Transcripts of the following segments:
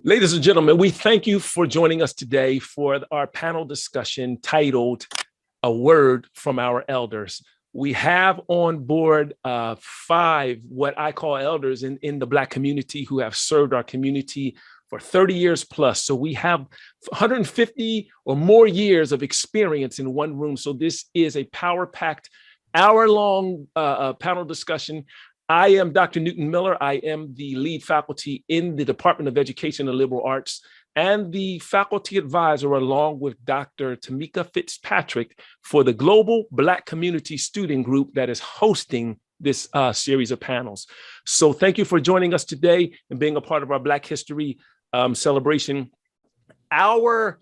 Ladies and gentlemen, we thank you for joining us today for our panel discussion titled A Word from Our Elders. We have on board 5 what I call elders in the Black community who have served our community for 30 years plus. So we have 150 or more years of experience in one room. So this is a power-packed, hour-long panel discussion. I am Dr. Newton Miller. I am the lead faculty in the Department of Education and Liberal Arts and the faculty advisor along with Dr. Tamika Fitzpatrick for the Global Black Community Student Group that is hosting this series of panels. So thank you for joining us today and being a part of our Black History celebration. Our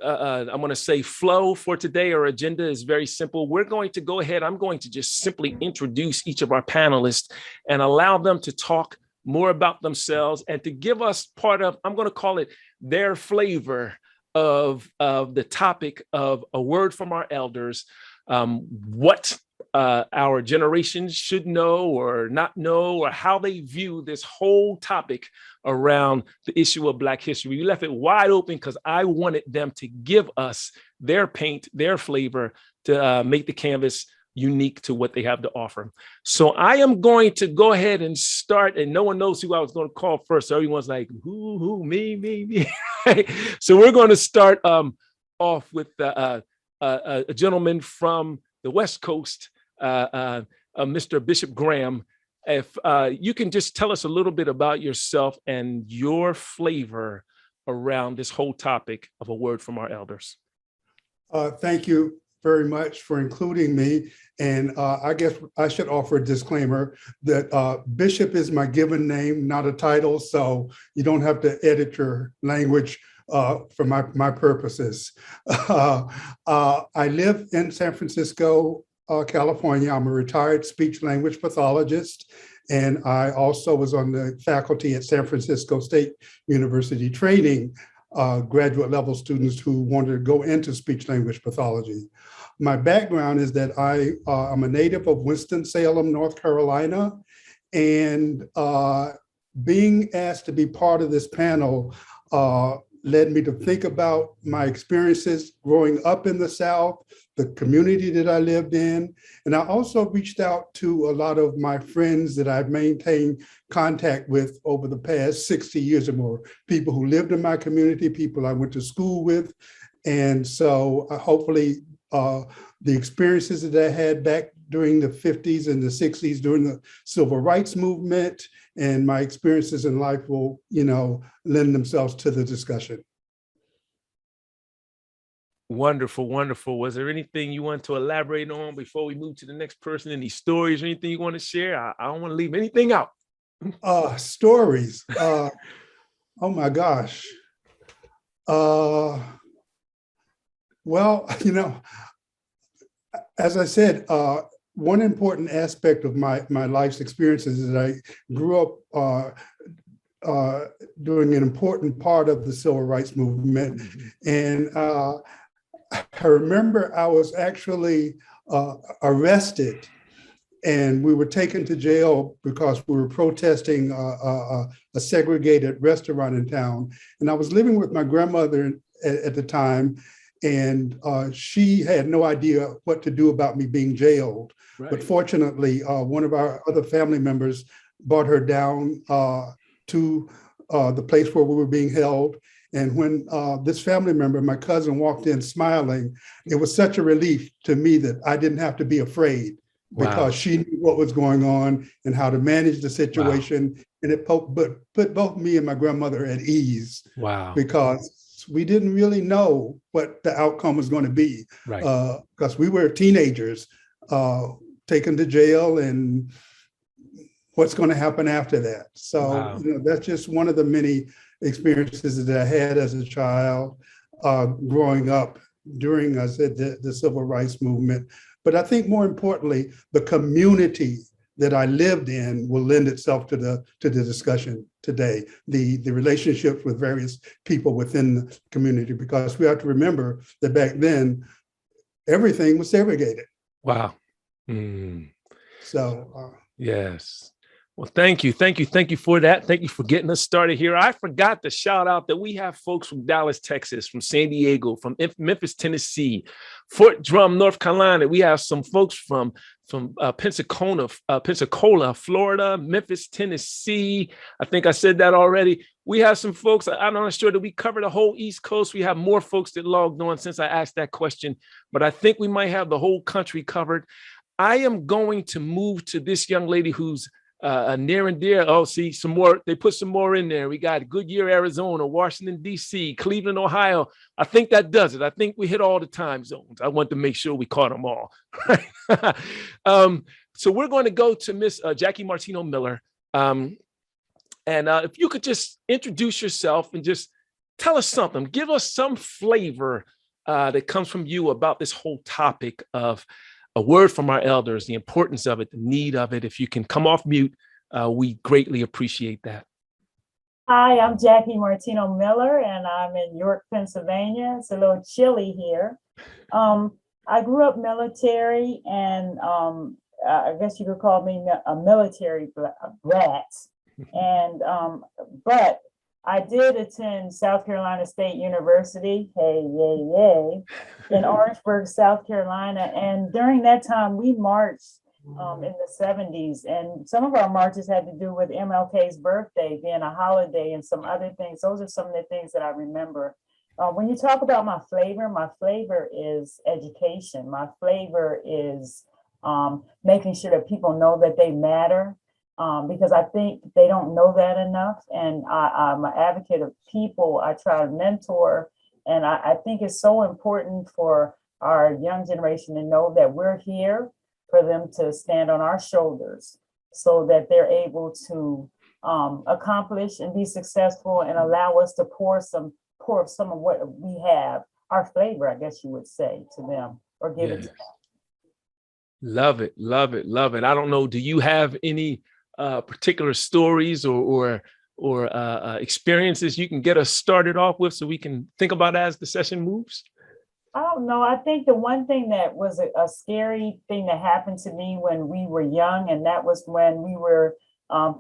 I'm going to say flow for today, our agenda is very simple. We're going to go ahead. I'm going to just simply introduce each of our panelists and allow them to talk more about themselves and to give us part of, I'm going to call it their flavor of the topic of a word from our elders, what our generations should know or not know, or how they view this whole topic around the issue of Black history. We left it wide open because I wanted them to give us their paint, their flavor to make the canvas unique to what they have to offer. So I am going to go ahead and start, and no one knows who I was going to call first. So everyone's like, who, me. So we're going to start off with a gentleman from the West Coast, Mr. Bishop Graham. If you can just tell us a little bit about yourself and your flavor around this whole topic of a word from our elders. Thank you very much for including me. And I guess I should offer a disclaimer that Bishop is my given name, not a title. So you don't have to edit your language for my purposes. I live in San Francisco, California. I'm a retired speech language pathologist, and I also was on the faculty at San Francisco State University training graduate level students who wanted to go into speech language pathology. My background is that I'm a native of Winston-Salem, North Carolina, and being asked to be part of this panel led me to think about my experiences growing up in the South, the community that I lived in. And I also reached out to a lot of my friends that I've maintained contact with over the past 60 years or more, people who lived in my community, people I went to school with. And so hopefully the experiences that I had back during the 50s and the 60s during the civil rights movement and my experiences in life will, lend themselves to the discussion. Wonderful, wonderful. Was there anything you want to elaborate on before we move to the next person? Any stories or anything you want to share? I don't want to leave anything out. Stories. Oh my gosh. Well, as I said, one important aspect of my life's experiences is that I grew up during an important part of the civil rights movement. And I remember I was actually arrested and we were taken to jail because we were protesting a segregated restaurant in town. And I was living with my grandmother at the time, and she had no idea what to do about me being jailed. Right. But fortunately, one of our other family members brought her down to the place where we were being held. And when this family member, my cousin, walked in smiling, it was such a relief to me that I didn't have to be afraid. Wow. Because she knew what was going on and how to manage the situation. Wow. And it put both me and my grandmother at ease. Wow. Because we didn't really know what the outcome was going to be. Right. Because we were teenagers taken to jail and what's going to happen after that. So wow. That's just one of the many experiences that I had as a child growing up during, I said, the civil rights movement. But I think more importantly, the community that I lived in will lend itself to the discussion today, the relationships with various people within the community, because we have to remember that back then, everything was segregated. Wow. Mm. So. Yes. Well, thank you. Thank you for that. Thank you for getting us started here. I forgot to shout out that we have folks from Dallas, Texas, from San Diego, from Memphis, Tennessee, Fort Drum, North Carolina. We have some folks from Pensacola, Florida, Memphis, Tennessee. I think I said that already. We have some folks. I'm not sure that we cover the whole East Coast. We have more folks that logged on since I asked that question, but I think we might have the whole country covered. I am going to move to this young lady who's near and dear. Oh, see, some more. They put some more in there. We got Goodyear, Arizona, Washington, D.C., Cleveland, Ohio. I think that does it. I think we hit all the time zones. I want to make sure we caught them all. So we're going to go to Miss Jackie Martino Miller. And if you could just introduce yourself and just tell us something, give us some flavor that comes from you about this whole topic of a word from our elders, the importance of it, the need of it. If you can come off mute, we greatly appreciate that. Hi, I'm Jackie Martino Miller, and I'm in York, Pennsylvania. It's a little chilly here. I grew up military, and I guess you could call me a military brat. And but I did attend South Carolina State University, hey, yay, yay, in Orangeburg, South Carolina. And during that time, we marched in the 70s. And some of our marches had to do with MLK's birthday being a holiday and some other things. Those are some of the things that I remember. When you talk about my flavor is education. My flavor is making sure that people know that they matter. Because I think they don't know that enough. And I'm an advocate of people. I try to mentor. And I think it's so important for our young generation to know that we're here for them to stand on our shoulders so that they're able to accomplish and be successful and allow us to pour some of what we have, our flavor, I guess you would say, to them or give it to them. Love it, love it, love it. I don't know, do you have any particular stories or experiences you can get us started off with so we can think about as the session moves? I don't know. I think the one thing that was a scary thing that happened to me when we were young, and that was when we were I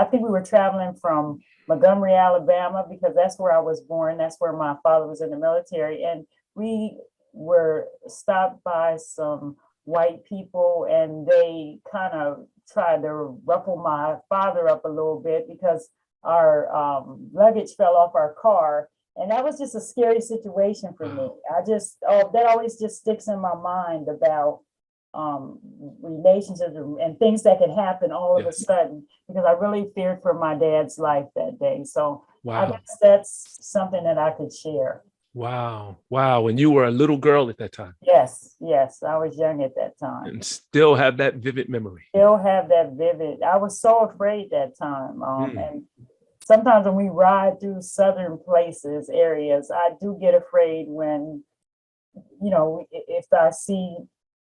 think we were traveling from Montgomery, Alabama, because that's where I was born. That's where my father was in the military. And we were stopped by some white people, and they kind of tried to ruffle my father up a little bit because our luggage fell off our car. And that was just a scary situation for me. That always just sticks in my mind about relationships and things that could happen all of a sudden, because I really feared for my dad's life that day. So I guess that's something that I could share. Wow. And you were a little girl at that time. Yes, I was young at that time. And still have that vivid memory. I was so afraid that time. And sometimes when we ride through southern areas, I do get afraid when, if I see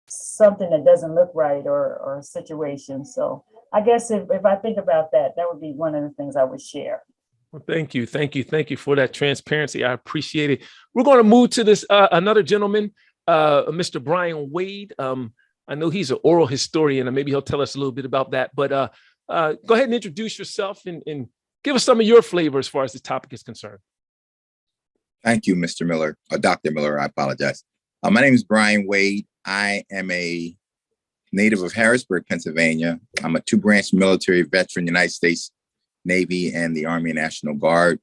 something that doesn't look right or a situation. So I guess if I think about that, that would be one of the things I would share. Well, thank you for that transparency. I appreciate it. We're going to move to this another gentleman, Mr. Brian Wade. I know he's an oral historian, and maybe he'll tell us a little bit about that. But go ahead and introduce yourself and give us some of your flavor as far as this topic is concerned. Thank you, Mr. Miller, or Dr. Miller. I apologize. My name is Brian Wade. I am a native of Harrisburg, Pennsylvania. I'm a two-branch military veteran, United States Navy and the Army National Guard.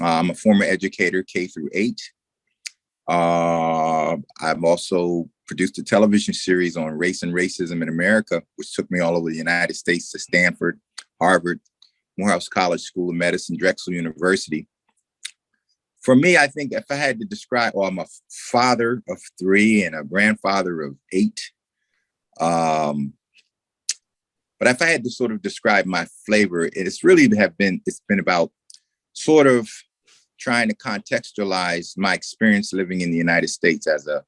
I'm a former educator, K through 8. I've also produced a television series on race and racism in America, which took me all over the United States to Stanford, Harvard, Morehouse College School of Medicine, Drexel University. For me, I think if I had to describe, I'm a father of 3 and a grandfather of 8. But if I had to sort of describe my flavor, it's been about sort of trying to contextualize my experience living in the United States as a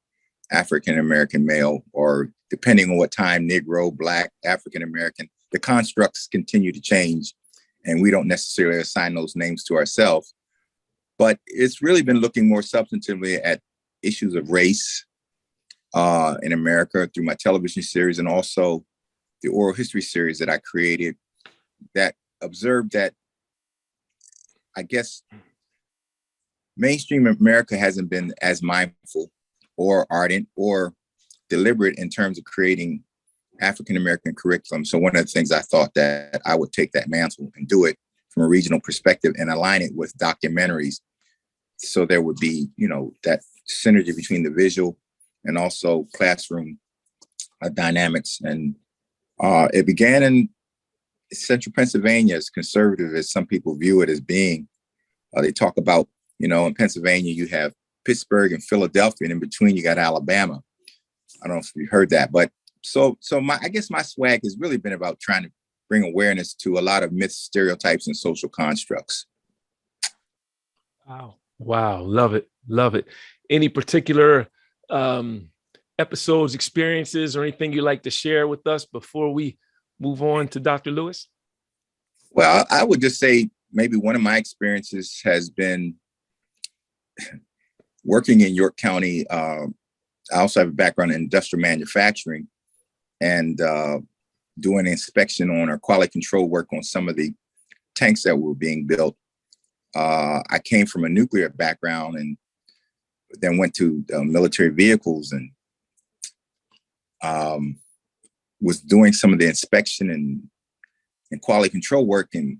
African-American male, or depending on what time, Negro, Black, African-American. The constructs continue to change, and we don't necessarily assign those names to ourselves. But it's really been looking more substantively at issues of race in America through my television series, and also the oral history series that I created that observed that, I guess, mainstream America hasn't been as mindful or ardent or deliberate in terms of creating African-American curriculum. So one of the things I thought that I would take that mantle and do it from a regional perspective and align it with documentaries. So there would be, that synergy between the visual and also classroom dynamics. And it began in central Pennsylvania, as conservative as some people view it as being. They talk about, in Pennsylvania, you have Pittsburgh and Philadelphia, and in between you got Alabama. I don't know if you heard that, but so I guess my swag has really been about trying to bring awareness to a lot of myths, stereotypes, and social constructs. Wow. Love it. Any particular episodes, experiences, or anything you'd like to share with us before we move on to Dr. Lewis? Well, I would just say maybe one of my experiences has been working in York County. I also have a background in industrial manufacturing and doing inspection on or quality control work on some of the tanks that were being built. I came from a nuclear background and then went to military vehicles and was doing some of the inspection and quality control work, and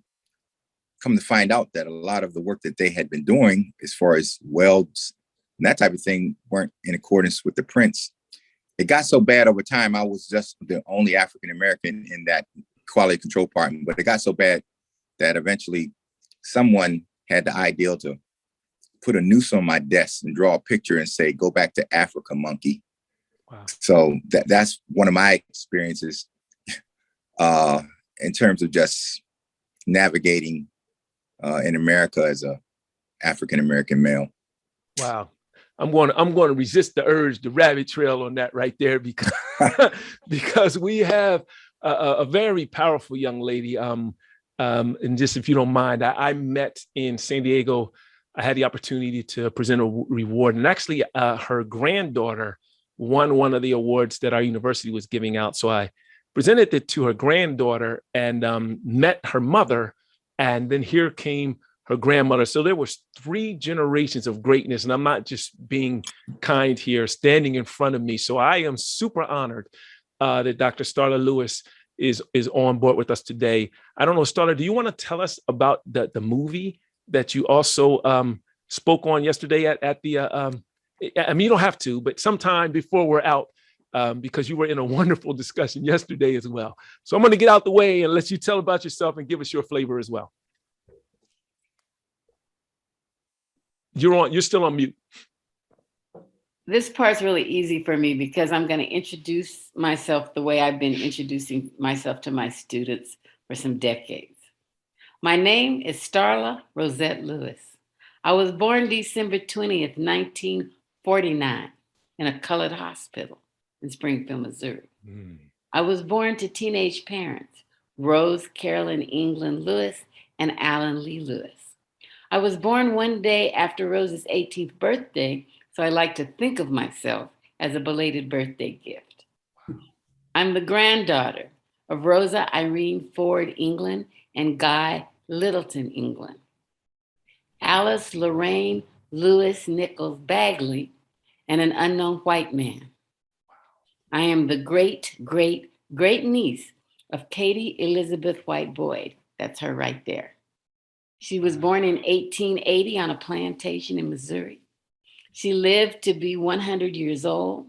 come to find out that a lot of the work that they had been doing as far as welds and that type of thing weren't in accordance with the prints. It got so bad over time, I was just the only African-American in that quality control department, but it got so bad that eventually someone had the idea to put a noose on my desk and draw a picture and say, "Go back to Africa, monkey." Wow. So that's one of my experiences in terms of just navigating in America as a African-American male. Wow. I'm going to resist the urge, the rabbit trail on that right there, because because we have a very powerful young lady. And just, if you don't mind, I met in San Diego. I had the opportunity to present a reward, and actually her granddaughter won one of the awards that our university was giving out. So I presented it to her granddaughter and met her mother, and then here came her grandmother. So there was 3 generations of greatness, and I'm not just being kind here, standing in front of me. So I am super honored that Dr. Starla Lewis is on board with us today. I don't know, Starla, do you want to tell us about the movie that you also spoke on yesterday at the, I mean, you don't have to, but sometime before we're out, because you were in a wonderful discussion yesterday as well. So I'm going to get out the way and let you tell about yourself and give us your flavor as well. You're still on mute. This part's really easy for me because I'm going to introduce myself the way I've been introducing myself to my students for some decades. My name is Starla Rosette Lewis. I was born December 20th, 1949 in a colored hospital in Springfield, Missouri. I was born to teenage parents, Rose Carolyn England Lewis and Alan Lee Lewis. I was born one day after Rose's 18th birthday, so I like to think of myself as a belated birthday gift. I'm the granddaughter of Rosa Irene Ford England and Guy Littleton England. Alice Lorraine Lewis Nichols Bagley and an unknown white man. I am the great niece of Katie Elizabeth White Boyd. That's her right there. She was born in 1880 on a plantation in Missouri. She lived to be 100 years old,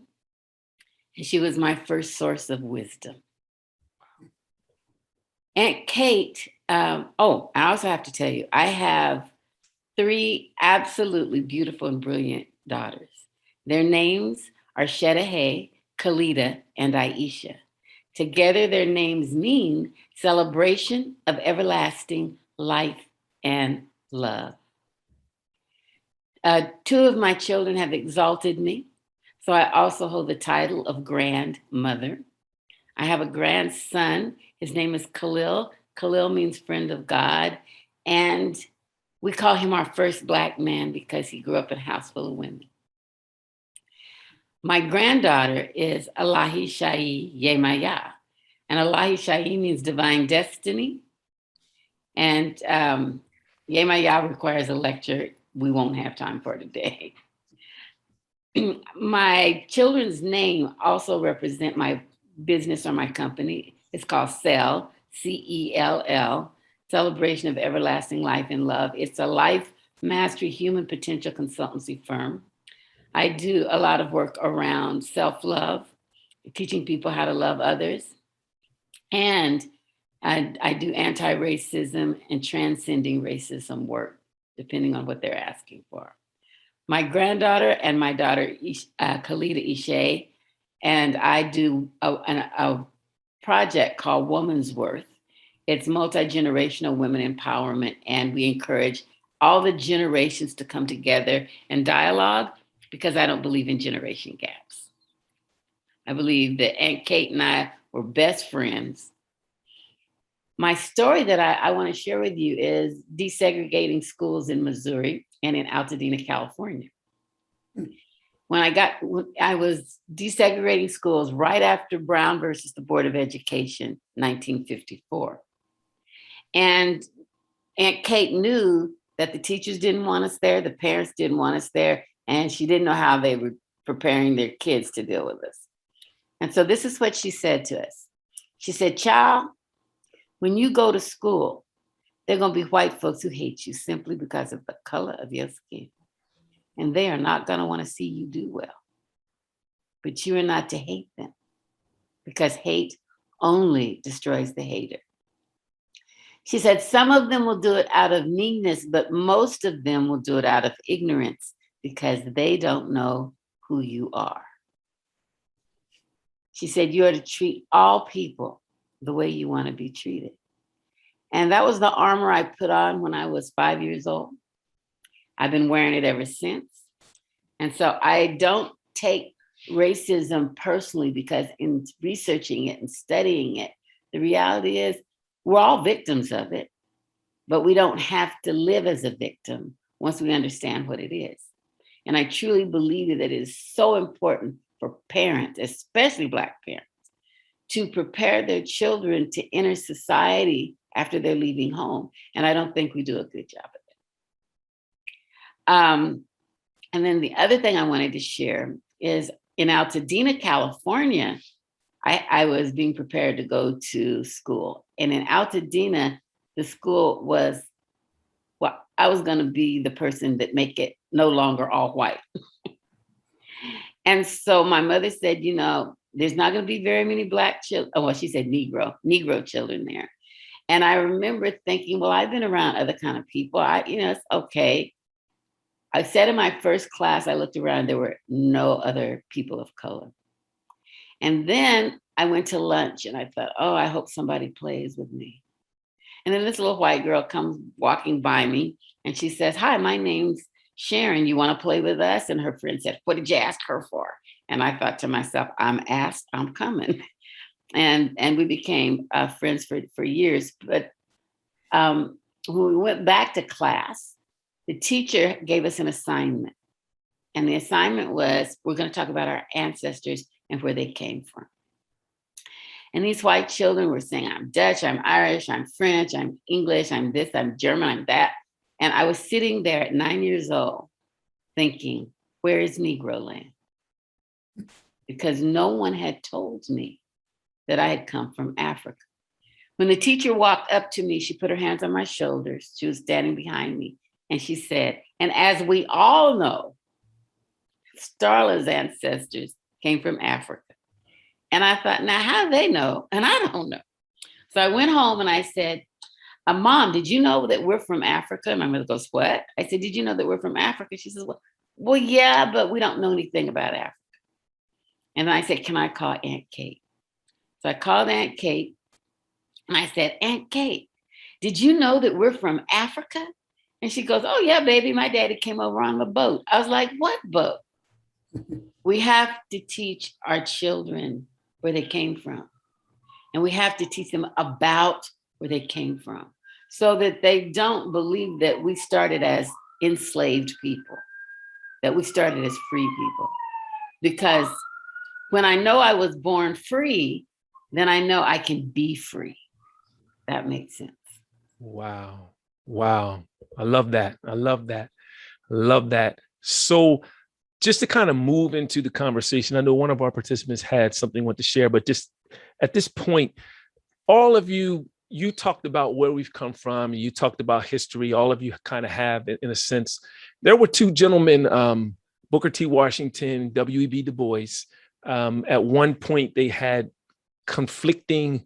and she was my first source of wisdom. Aunt Kate, I also have to tell you, I have 3 absolutely beautiful and brilliant daughters. Their names are Shetta Hay, Kalita, and Aisha. Together, their names mean celebration of everlasting life and love. 2 of my children have exalted me, so I also hold the title of grandmother. I have a grandson. His name is Khalil. Khalil means friend of God, and we call him our first Black man because he grew up in a house full of women. My granddaughter is Alahi Shai Yemaya, and Alahi Shai means divine destiny, And Yemaya requires a lecture we won't have time for today. My children's name also represent my business or my company. It's called CELL, CELL, Celebration of Everlasting Life and Love. It's a life mastery human potential consultancy firm. I do a lot of work around self-love, teaching people how to love others. And I do anti-racism and transcending racism work, depending on what they're asking for. My granddaughter and my daughter, Khalida Ishay, and I do a project called Woman's Worth. It's multi-generational women empowerment, and we encourage all the generations to come together and dialogue, because I don't believe in generation gaps. I believe that Aunt Kate and I were best friends. My story that I want to share with you is desegregating schools in Missouri and in Altadena, California. When I was desegregating schools right after Brown versus the Board of Education, 1954. And Aunt Kate knew that the teachers didn't want us there, the parents didn't want us there, and she didn't know how they were preparing their kids to deal with us. And so this is what she said to us. She said, "Child, when you go to school, there are going to be white folks who hate you simply because of the color of your skin. And they are not going to want to see you do well. But you are not to hate them, because hate only destroys the hater." She said, "Some of them will do it out of meanness, but most of them will do it out of ignorance because they don't know who you are." She said, "You are to treat all people the way you want to be treated." And that was the armor I put on when I was 5 years old. I've been wearing it ever since. And so I don't take racism personally, because in researching it and studying it, the reality is we're all victims of it, but we don't have to live as a victim once we understand what it is. And I truly believe that it is so important for parents, especially Black parents, to prepare their children to enter society after they're leaving home. And I don't think we do a good job of it. And then the other thing I wanted to share is in Altadena, California, I was being prepared to go to school. And in Altadena, the school was, well, I was going to be the person that make it no longer all white. And so my mother said, you know, there's not going to be very many Black children. Oh, well, she said Negro children there. And I remember thinking, well, I've been around other kind of people. It's okay. I said in my first class, I looked around, there were no other people of color. And then I went to lunch and I thought, oh, I hope somebody plays with me. And then this little white girl comes walking by me and she says, "Hi, my name's Sharon. You want to play with us?" And her friend said, "What did you ask her for?" And I thought to myself, I'm asked, I'm coming. And we became friends for years. But when we went back to class, the teacher gave us an assignment. And the assignment was, we're going to talk about our ancestors and where they came from. And these white children were saying, I'm Dutch, I'm Irish, I'm French, I'm English, I'm this, I'm German, I'm that. And I was sitting there at 9 years old thinking, where is Negro land? Because no one had told me that I had come from Africa. When the teacher walked up to me, she put her hands on my shoulders. She was standing behind me. And she said, and as we all know, Starla's ancestors came from Africa. And I thought, now how do they know? And I don't know. So I went home and I said, Mom, did you know that we're from Africa? And my mother goes, what? I said, did you know that we're from Africa? She says, well, yeah, but we don't know anything about Africa. And I said, can I call Aunt Kate? So I called Aunt Kate and I said, Aunt Kate, did you know that we're from Africa? And she goes, oh yeah, baby, my daddy came over on the boat. I was like, what boat? We have to teach our children where they came from. And we have to teach them about where they came from so that they don't believe that we started as enslaved people, that we started as free people. Because when I know I was born free, then I know I can be free. That makes sense. Wow. Wow. I love that. I love that. I love that. So just to kind of move into the conversation, I know one of our participants had something want to share, but just at this point, all of you, you talked about where we've come from. You talked about history. All of you kind of have, in a sense. There were two gentlemen, Booker T. Washington, W.E.B. Du Bois. At one point, they had conflicting,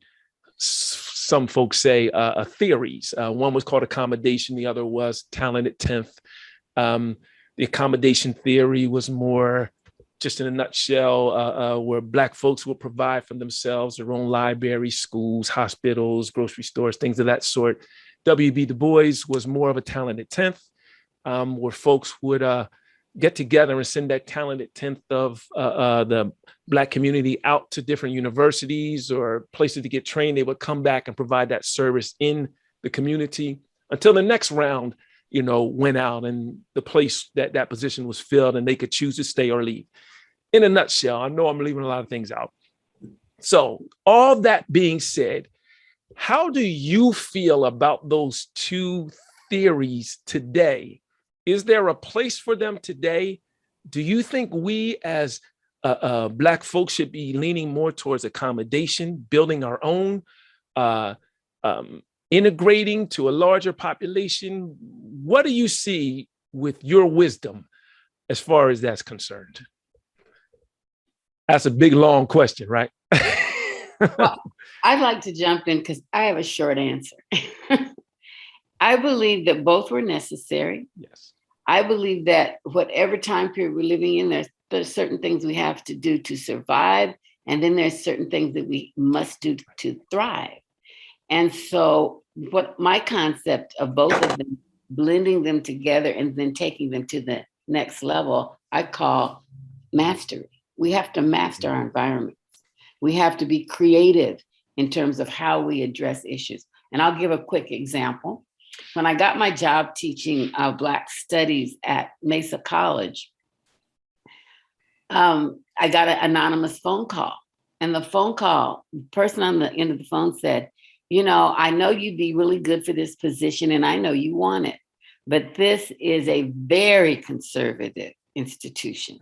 some folks say, theories. One was called accommodation. The other was talented 10th. The accommodation theory was more, just in a nutshell, where Black folks will provide for themselves their own libraries, schools, hospitals, grocery stores, things of that sort. W.B. Du Bois was more of a talented 10th, where folks would get together and send that talented 10th of the Black community out to different universities or places to get trained. They would come back and provide that service in the community until the next round, went out and the place that position was filled and they could choose to stay or leave. In a nutshell, I know I'm leaving a lot of things out. So all that being said, how do you feel about those two theories today? Is there a place for them today? Do you think we as Black folks should be leaning more towards accommodation, building our own, integrating to a larger population? What do you see with your wisdom as far as that's concerned? That's a big, long question, right? Well, I'd like to jump in because I have a short answer. I believe that both were necessary. Yes. I believe that whatever time period we're living in, there's certain things we have to do to survive. And then there's certain things that we must do to thrive. And so what my concept of both of them, blending them together and then taking them to the next level, I call mastery. We have to master our environments. We have to be creative in terms of how we address issues. And I'll give a quick example. When I got my job teaching Black studies at Mesa College, I got an anonymous phone call. And the phone call, the person on the end of the phone said, I know you'd be really good for this position and I know you want it, but this is a very conservative institution.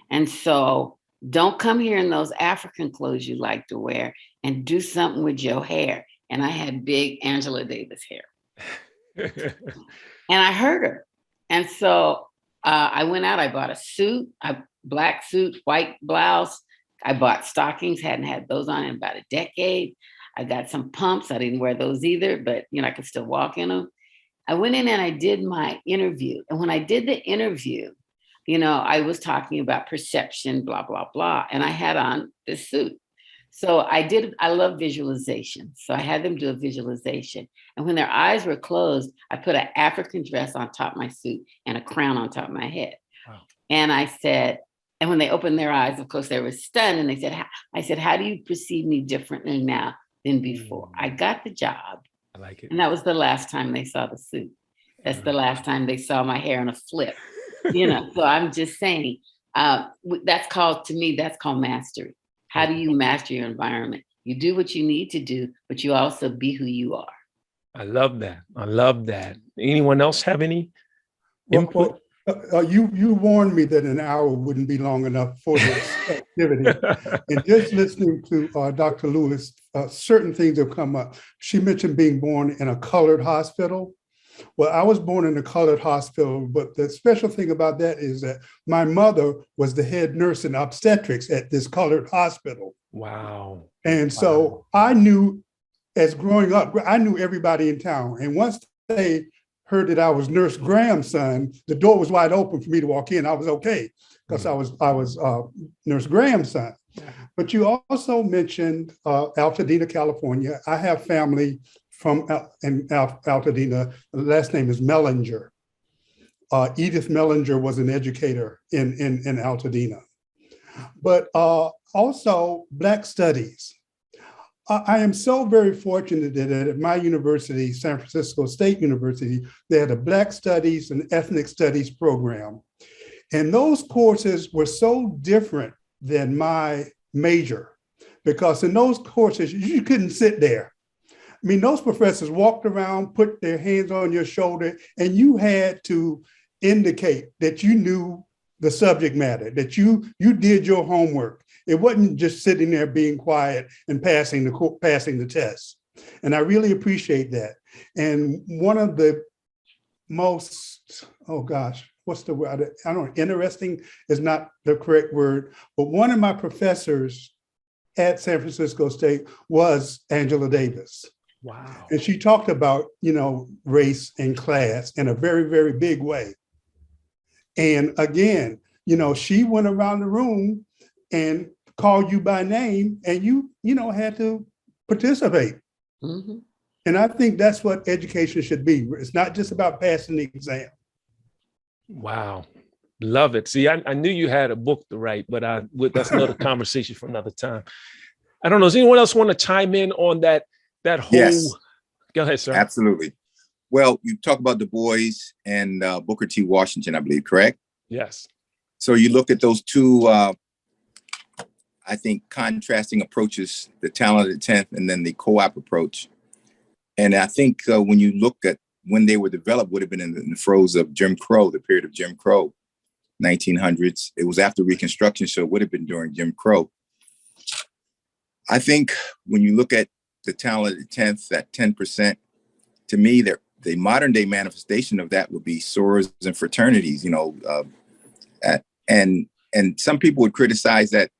And so don't come here in those African clothes you like to wear and do something with your hair. And I had big Angela Davis hair. And I heard her. And so I went out, I bought a suit, a black suit, white blouse. I bought stockings, hadn't had those on in about a decade. I got some pumps. I didn't wear those either, but I could still walk in them. I went in and I did my interview. And when I did the interview, I was talking about perception, blah, blah, blah. And I had on this suit. So I love visualization. So I had them do a visualization. And when their eyes were closed, I put an African dress on top of my suit and a crown on top of my head. Wow. And I said, and when they opened their eyes, of course, they were stunned. And I said, how do you perceive me differently now than before? I got the job. I like it. And that was the last time they saw the suit. That's the last time they saw my hair in a flip. So I'm just saying, that's called mastery. How do you master your environment? You do what you need to do, but you also be who you are. I love that. I love that. Anyone else have any input? You warned me that an hour wouldn't be long enough for this activity. And just listening to Dr. Lewis, certain things have come up. She mentioned being born in a colored hospital. Well, I was born in a colored hospital, but the special thing about that is that my mother was the head nurse in obstetrics at this colored hospital. Wow. And so I knew, as growing up, I knew everybody in town. And once they heard that I was Nurse Graham's son, the door was wide open for me to walk in. I was okay because I was Nurse Graham's son. But you also mentioned Altadena, California. I have family from Altadena. The last name is Mellinger. Edith Mellinger was an educator in Altadena. But also Black studies. I am so very fortunate that at my university, San Francisco State University, they had a Black Studies and Ethnic Studies program. And those courses were so different than my major, because in those courses, you couldn't sit there. I mean, those professors walked around, put their hands on your shoulder, and you had to indicate that you knew the subject matter, that you did your homework. It wasn't just sitting there being quiet and passing the test. And I really appreciate that. And one of the most, oh gosh, what's the word? I don't know, interesting is not the correct word, but one of my professors at San Francisco State was Angela Davis. Wow. And she talked about, race and class in a very, very big way. And again, she went around the room and called you by name, and you had to participate. Mm-hmm. And I think that's what education should be. It's not just about passing the exam. Wow. Love it. See, I knew you had a book to write, but that's another conversation for another time. I don't know. Does anyone else want to chime in on that whole? Yes. Go ahead, sir. Absolutely. Well, you talk about Du Bois and Booker T. Washington, I believe, correct? Yes. So you look at those two, I think, contrasting approaches, the talented 10th and then the co-op approach. And I think when you look at when they were developed, would have been in the throes of Jim Crow, the period of Jim Crow, 1900s. It was after Reconstruction, so it would have been during Jim Crow. I think when you look at the talented 10th, that 10%, to me, the modern day manifestation of that would be sorors and fraternities, and some people would criticize that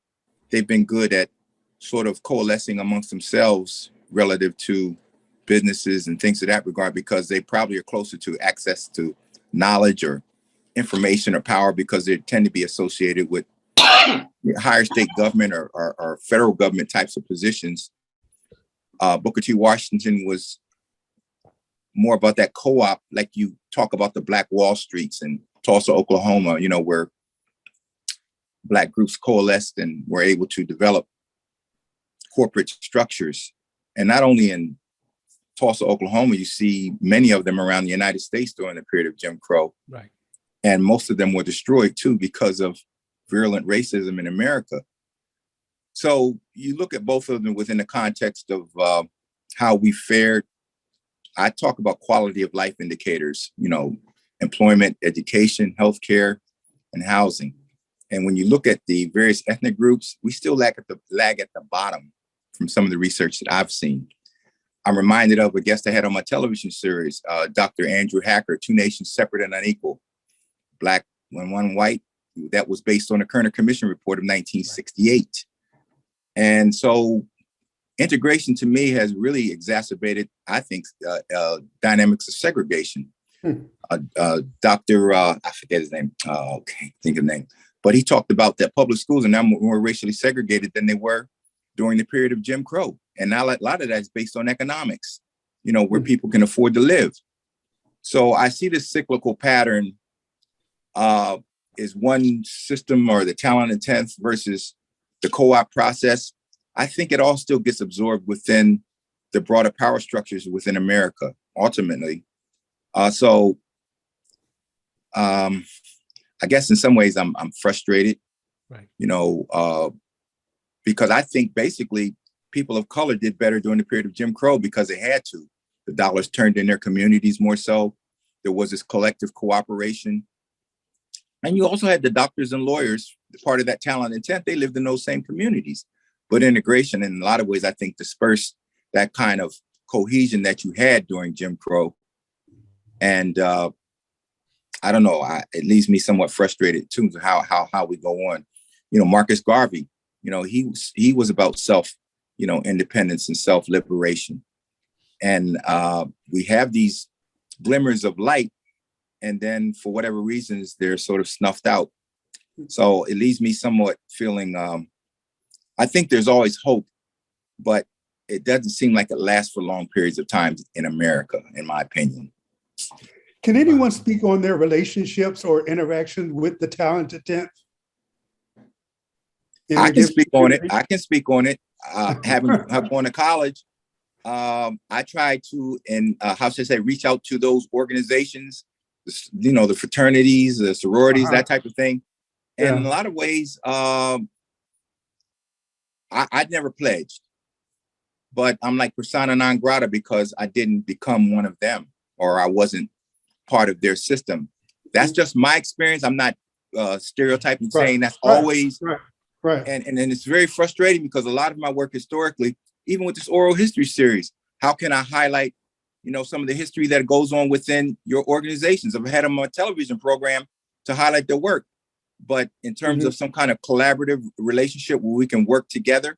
they've been good at sort of coalescing amongst themselves relative to businesses and things of that regard, because they probably are closer to access to knowledge or information or power, because they tend to be associated with higher state government or federal government types of positions. Booker T. Washington was more about that co-op, like you talk about the Black Wall Streets in Tulsa, Oklahoma, where Black groups coalesced and were able to develop corporate structures. And not only in Tulsa, Oklahoma, you see many of them around the United States during the period of Jim Crow. Right. And most of them were destroyed too because of virulent racism in America. So you look at both of them within the context of how we fared. I talk about quality of life indicators, employment, education, healthcare, and housing. And when you look at the various ethnic groups, we still lag at the bottom from some of the research that I've seen. I'm reminded of a guest I had on my television series, Dr. Andrew Hacker, Two Nations Separate and Unequal, Black when one white. That was based on the Kerner Commission report of 1968. And so integration to me has really exacerbated, I think, dynamics of segregation. Dr. I forget his name. Think of the name. But he talked about that public schools are now more racially segregated than they were during the period of Jim Crow. And now a lot of that is based on economics, where people can afford to live. So I see this cyclical pattern is one system, or the talented 10th versus the co-op process. I think it all still gets absorbed within the broader power structures within America, ultimately. I guess in some ways I'm frustrated, right? Because I think basically people of color did better during the period of Jim Crow because they had to. The dollars turned in their communities more so. There was this collective cooperation. And you also had the doctors and lawyers, part of that talented 10th, they lived in those same communities. But integration, in a lot of ways, I think dispersed that kind of cohesion that you had during Jim Crow. And I don't know, it leaves me somewhat frustrated too, how we go on. Marcus Garvey, he was about self, independence and self-liberation. And we have these glimmers of light, and then for whatever reasons, they're sort of snuffed out. So it leaves me somewhat feeling, I think there's always hope, but it doesn't seem like it lasts for long periods of time in America, in my opinion. Can anyone speak on their relationships or interaction with the talented 10th? I can speak on it. Having gone to college, I try to, reach out to those organizations, the fraternities, the sororities, that type of thing. And in a lot of ways, I'd never pledged. but I'm like persona non grata because I didn't become one of them, or I wasn't part of their system. That's just my experience. I'm not stereotyping, saying that's always right. And it's very frustrating because a lot of my work historically, even with this oral history series, how can I highlight, some of the history that goes on within your organizations? I've had them on a television program to highlight their work, but in terms of some kind of collaborative relationship where we can work together,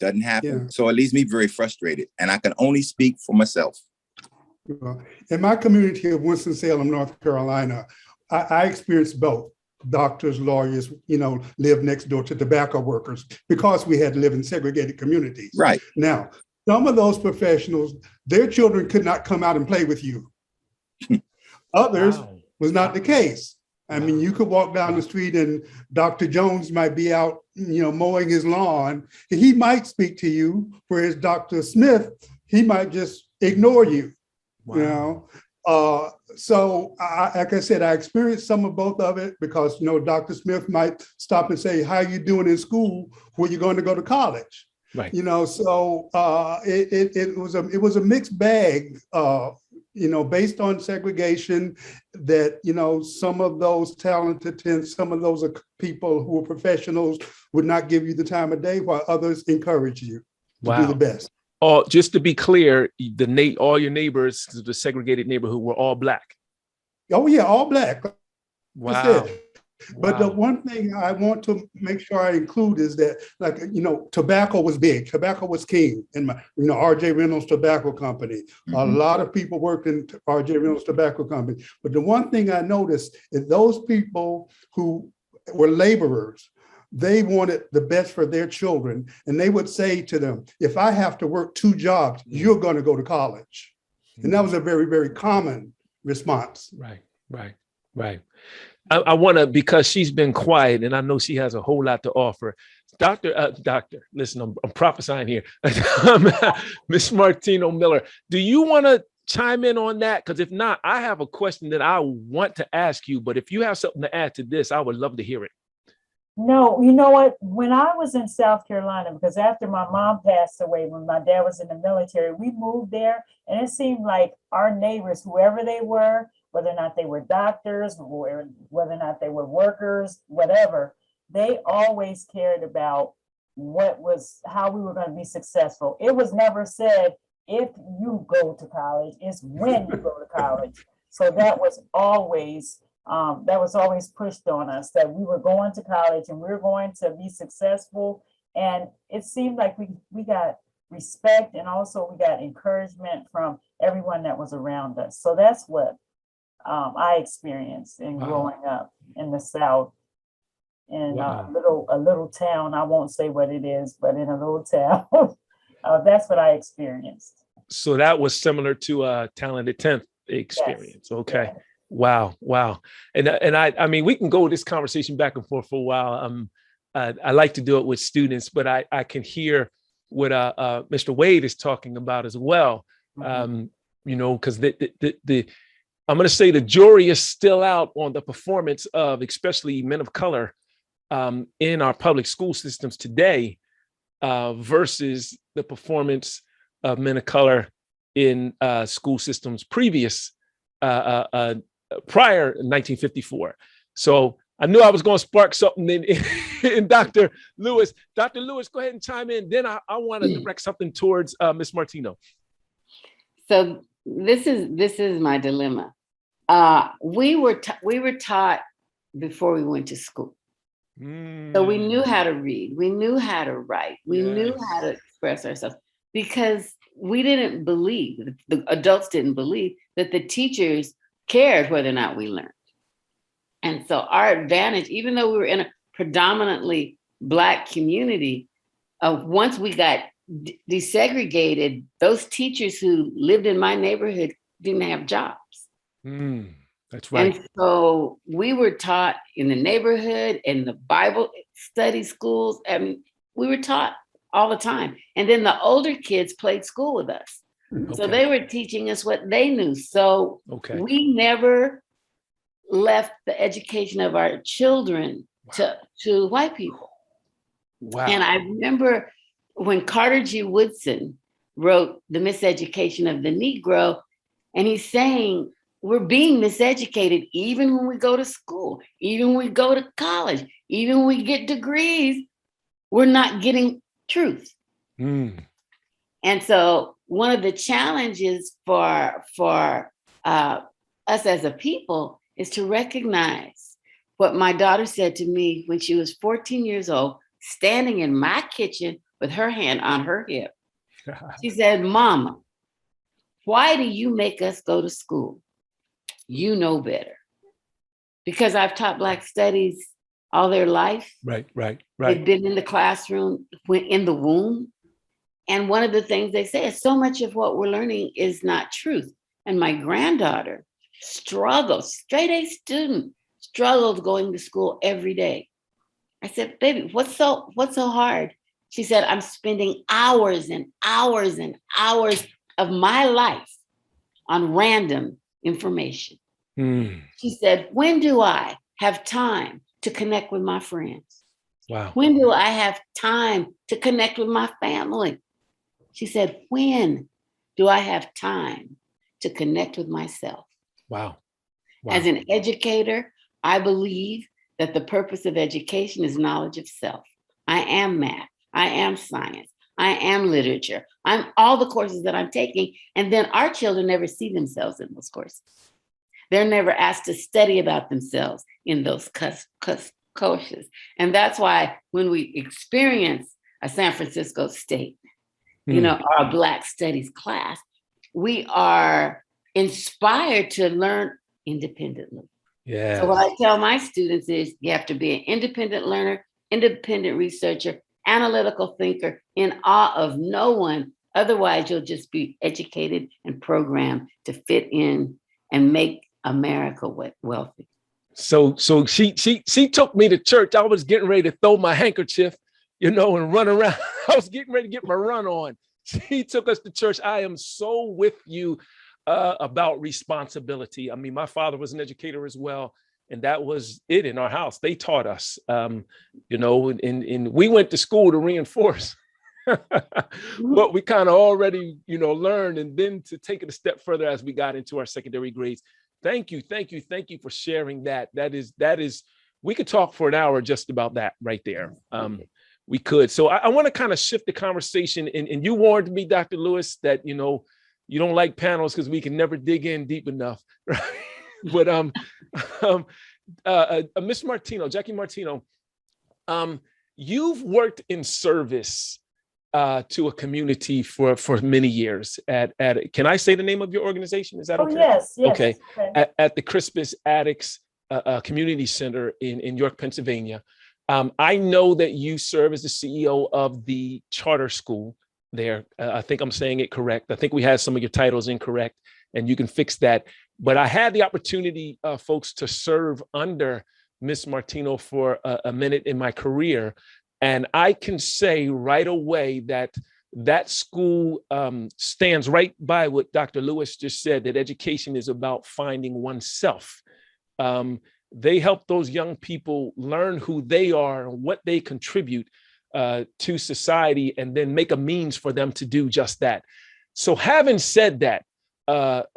doesn't happen. Yeah. So it leaves me very frustrated, and I can only speak for myself. In my community of Winston-Salem, North Carolina, I experienced both. Doctors, lawyers, live next door to tobacco workers because we had to live in segregated communities. Right. Now, some of those professionals, their children could not come out and play with you. Others was not the case. I mean, you could walk down the street and Dr. Jones might be out, mowing his lawn. He might speak to you, whereas Dr. Smith, he might just ignore you. So like I said, I experienced some of both of it because, Dr. Smith might stop and say, how you doing in school? Where you going to go to college? Right. So it was a mixed bag, based on segregation that, some of those talented and some of those people who are professionals would not give you the time of day while others encourage you to do the best. Oh, just to be clear, all your neighbors, the segregated neighborhood, were all Black. Oh yeah, all Black. Wow. But the one thing I want to make sure I include is that, tobacco was big. Tobacco was king in my, R.J. Reynolds Tobacco Company. A lot of people worked in R.J. Reynolds Tobacco Company. But the one thing I noticed is those people who were laborers, they wanted the best for their children. And they would say to them, if I have to work 2 jobs, you're going to go to college. And that was a very, very common response. Right. I want to, because she's been quiet and I know she has a whole lot to offer. Doctor, listen, I'm prophesying here. Miss Martino Miller, do you want to chime in on that? Because if not, I have a question that I want to ask you, but if you have something to add to this, I would love to hear it. No, you know what? When I was in South Carolina, because after my mom passed away, when my dad was in the military, we moved there, and it seemed like our neighbors, whoever they were, whether or not they were doctors, or whether or not they were workers, whatever, they always cared about how we were going to be successful. It was never said, if you go to college, it's when you go to college. So that was always pushed on us, that we were going to college and we were going to be successful. And it seemed like we got respect, and also we got encouragement from everyone that was around us. So that's what I experienced in growing up in the South, in a little town. I won't say what it is, but in a little town. That's what I experienced. So that was similar to Talented 10th experience. Yes. Okay. Yeah. Wow. And I mean, we can go this conversation back and forth for a while. I like to do it with students, but I can hear what Mr. Wade is talking about as well. Because I'm going to say the jury is still out on the performance of especially men of color in our public school systems today versus the performance of men of color in school systems prior 1954. So I knew I was going to spark something in Dr. Lewis. Dr. Lewis, go ahead and chime in. Then I want to direct something towards Ms. Martino. So this is my dilemma. We were taught before we went to school. So we knew how to read. We knew how to write. We knew how to express ourselves, because we didn't believe, the adults didn't believe that the teachers cared whether or not we learned. And so our advantage, even though we were in a predominantly Black community, once we got desegregated, those teachers who lived in my neighborhood didn't have jobs. That's right. And so we were taught in the neighborhood, in the Bible study schools, and we were taught all the time. And then the older kids played school with us. Okay. So they were teaching us what they knew. So we never left the education of our children to white people. Wow. And I remember when Carter G. Woodson wrote The Miseducation of the Negro, and he's saying we're being miseducated even when we go to school, even when we go to college, even when we get degrees, we're not getting truth. Mm. And so one of the challenges for us as a people is to recognize what my daughter said to me when she was 14 years old, standing in my kitchen with her hand on her hip. She said, "Mama, why do you make us go to school? You know better." Because I've taught Black studies all their life. Right. They've been in the classroom, in the womb. And one of the things they say is so much of what we're learning is not truth. And my granddaughter struggles, straight A student, struggles going to school every day. I said, "Baby, what's so hard?" She said, "I'm spending hours and hours and hours of my life on random information." Mm. She said, "When do I have time to connect with my friends? Wow. When do I have time to connect with my family?" She said, "When do I have time to connect with myself?" Wow. As an educator, I believe that the purpose of education is knowledge of self. I am math. I am science. I am literature. I'm all the courses that I'm taking. And then our children never see themselves in those courses. They're never asked to study about themselves in those courses. And that's why when we experience a San Francisco State, our Black Studies class, we are inspired to learn independently. Yeah. So what I tell my students is you have to be an independent learner, independent researcher, analytical thinker, in awe of no one. Otherwise, you'll just be educated and programmed to fit in and make America wealthy. So she took me to church. I was getting ready to throw my handkerchief, and run around. I was getting ready to get my run on. She took us to church. I am so with you about responsibility. I mean, my father was an educator as well, and that was it in our house. They taught us, and we went to school to reinforce what we kind of already, learned, and then to take it a step further as we got into our secondary grades. Thank you for sharing that. That is, we could talk for an hour just about that right there. We could. So I want to kind of shift the conversation, and you warned me, Dr. Lewis, that you don't like panels because we can never dig in deep enough, right? But Miss Martino, Jackie Martino, you've worked in service to a community for many years at can I say the name of your organization? Is that okay? Yes. Okay. At the Crispus Attucks Community Center in York, Pennsylvania. I know that you serve as the CEO of the charter school there. I think I'm saying it correct. I think we had some of your titles incorrect, and you can fix that. But I had the opportunity, folks, to serve under Miss Martino for a minute in my career. And I can say right away that school stands right by what Dr. Lewis just said, that education is about finding oneself. They help those young people learn who they are and what they contribute to society, and then make a means for them to do just that. So having said that,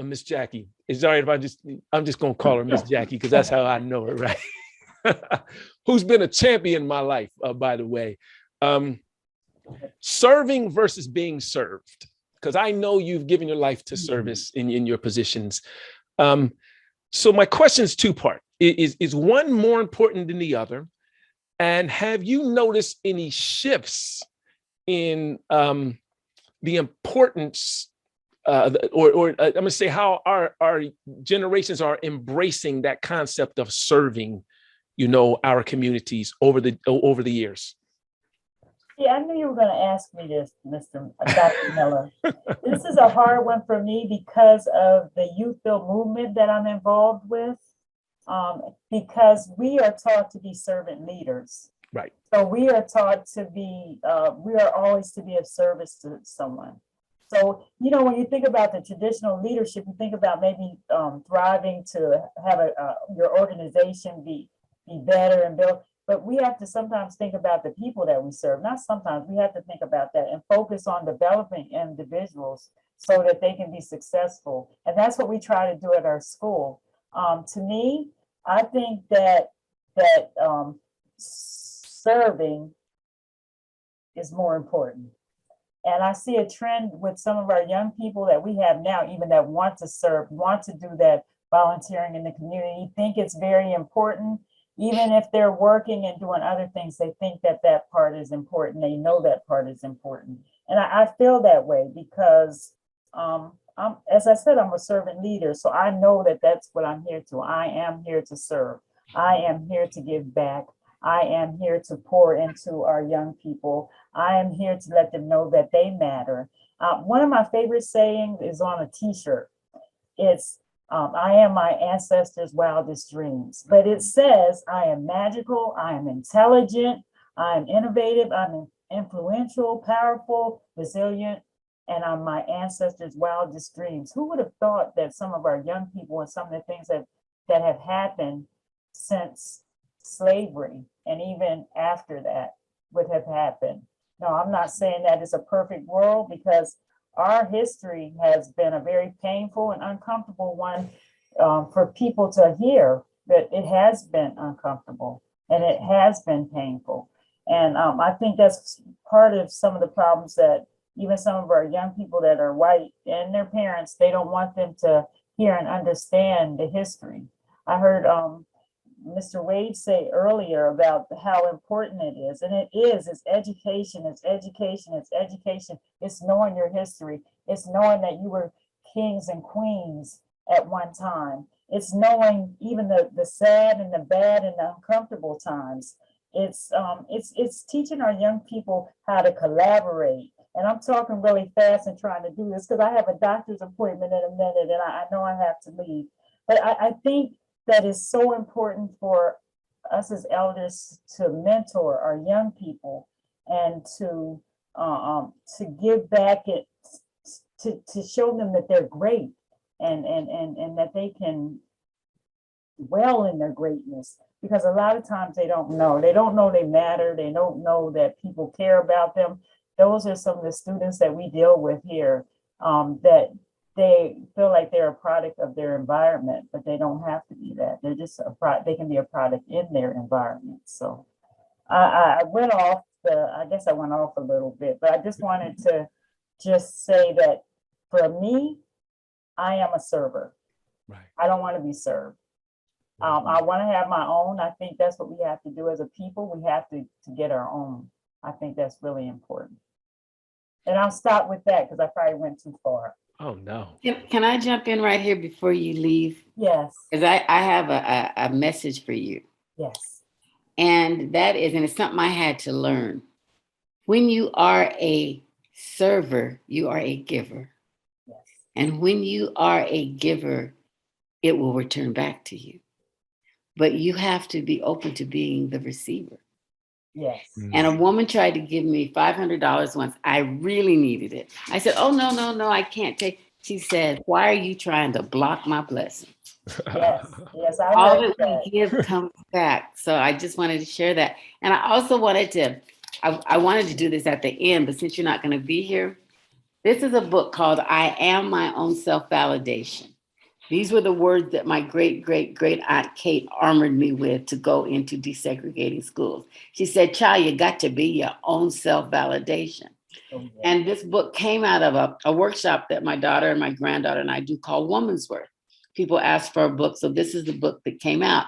Miss Jackie, is it all right if I'm just going to call her Miss Jackie because that's how I know her, right? Who's been a champion in my life, by the way. Serving versus being served, because I know you've given your life to service in your positions. So my question is two-part. Is one more important than the other? And have you noticed any shifts in the importance, or I'm going to say how our generations are embracing that concept of serving, our communities over the years? Yeah, I knew you were going to ask me this, Dr. Miller. This is a hard one for me because of the youth build movement that I'm involved with. Because we are taught to be servant leaders. Right. So we are taught to be, we are always to be of service to someone. So, when you think about the traditional leadership, you think about maybe thriving to have your organization be better and build. but we have to sometimes think about the people that we serve. Not sometimes, we have to think about that and focus on developing individuals so that they can be successful. And that's what we try to do at our school. To me, I think that serving is more important. And I see a trend with some of our young people that we have now, even that want to serve, want to do that volunteering in the community, think it's very important. Even if they're working and doing other things, they think that that part is important. They know that part is important. And I feel that way because, as I said, I'm a servant leader. So I know that that's what I'm here to. I am here to serve. I am here to give back. I am here to pour into our young people. I am here to let them know that they matter. One of my favorite sayings is on a t-shirt. It's, I am my ancestors' wildest dreams. But it says, I am magical, I am intelligent, I am innovative, I'm influential, powerful, resilient, and I'm my ancestors' wildest dreams. Who would have thought that some of our young people and some of the things that have happened since slavery and even after that would have happened? No, I'm not saying that it's a perfect world, because our history has been a very painful and uncomfortable one for people to hear, that it has been uncomfortable and it has been painful. And I think that's part of some of the problems that even some of our young people that are white and their parents, they don't want them to hear and understand the history. I heard Mr. Wade say earlier about how important it is. And it is, it's education, it's education, it's education. It's knowing your history. It's knowing that you were kings and queens at one time. It's knowing even the sad and the bad and the uncomfortable times. It's teaching our young people how to collaborate. And I'm talking really fast and trying to do this because I have a doctor's appointment in a minute and I know I have to leave. But I think that is so important for us as elders to mentor our young people and to give back it, to show them that they're great and that they can dwell in their greatness. Because a lot of times they don't know they matter. They don't know that people care about them. Those are some of the students that we deal with here, that they feel like they're a product of their environment, but they don't have to be that. They're just they can be a product in their environment. So I went off I guess I went off a little bit, but I just wanted to just say that for me, I am a server. Right. I don't want to be served. I want to have my own. I think that's what we have to do as a people. We have to get our own. I think that's really important. And I'll stop with that because I probably went too far. Oh, no. Can I jump in right here before you leave? Yes. Because I have a message for you. Yes. And that is, and it's something I had to learn. When you are a server, you are a giver. Yes. And when you are a giver, it will return back to you. But you have to be open to being the receiver. Yes. And a woman tried to give me $500 once. I really needed it. I said, oh, no, I can't take. She said, why are you trying to block my blessing? Yes. Yes. All that we give comes back. So I just wanted to share that. And I also wanted to do this at the end, but since you're not going to be here, this is a book called I Am My Own Self-Validation. These were the words that my great aunt Kate armored me with to go into desegregating schools. She said, child, you got to be your own self-validation. Oh, yeah. And this book came out of a workshop that my daughter and my granddaughter and I do called Woman's Worth. People ask for a book. So this is the book that came out.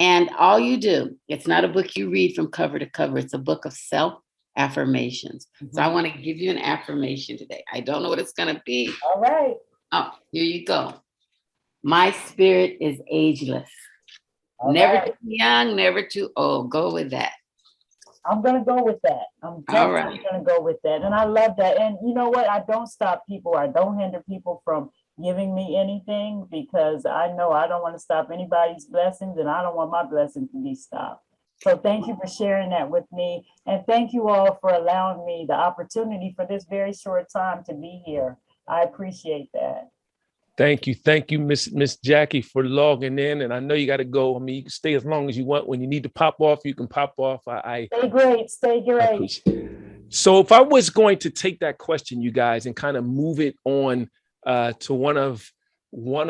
And all you do, it's not a book you read from cover to cover. It's a book of self-affirmations. Mm-hmm. So I want to give you an affirmation today. I don't know what it's going to be. All right. Oh, here you go. My spirit is ageless. All never right. too young, never too old. Go with that. I'm going to go with that. I'm definitely going to go with that. And I love that. And you know what? I don't stop people. I don't hinder people from giving me anything because I know I don't want to stop anybody's blessings and I don't want my blessing to be stopped. So thank you for sharing that with me. And thank you all for allowing me the opportunity for this very short time to be here. I appreciate that. Thank you, Miss Jackie, for logging in. And I know you got to go. I mean, you can stay as long as you want. When you need to pop off, you can pop off. Stay great. Stay I great. appreciate it. So if I was going to take that question, you guys, and kind of move it on to one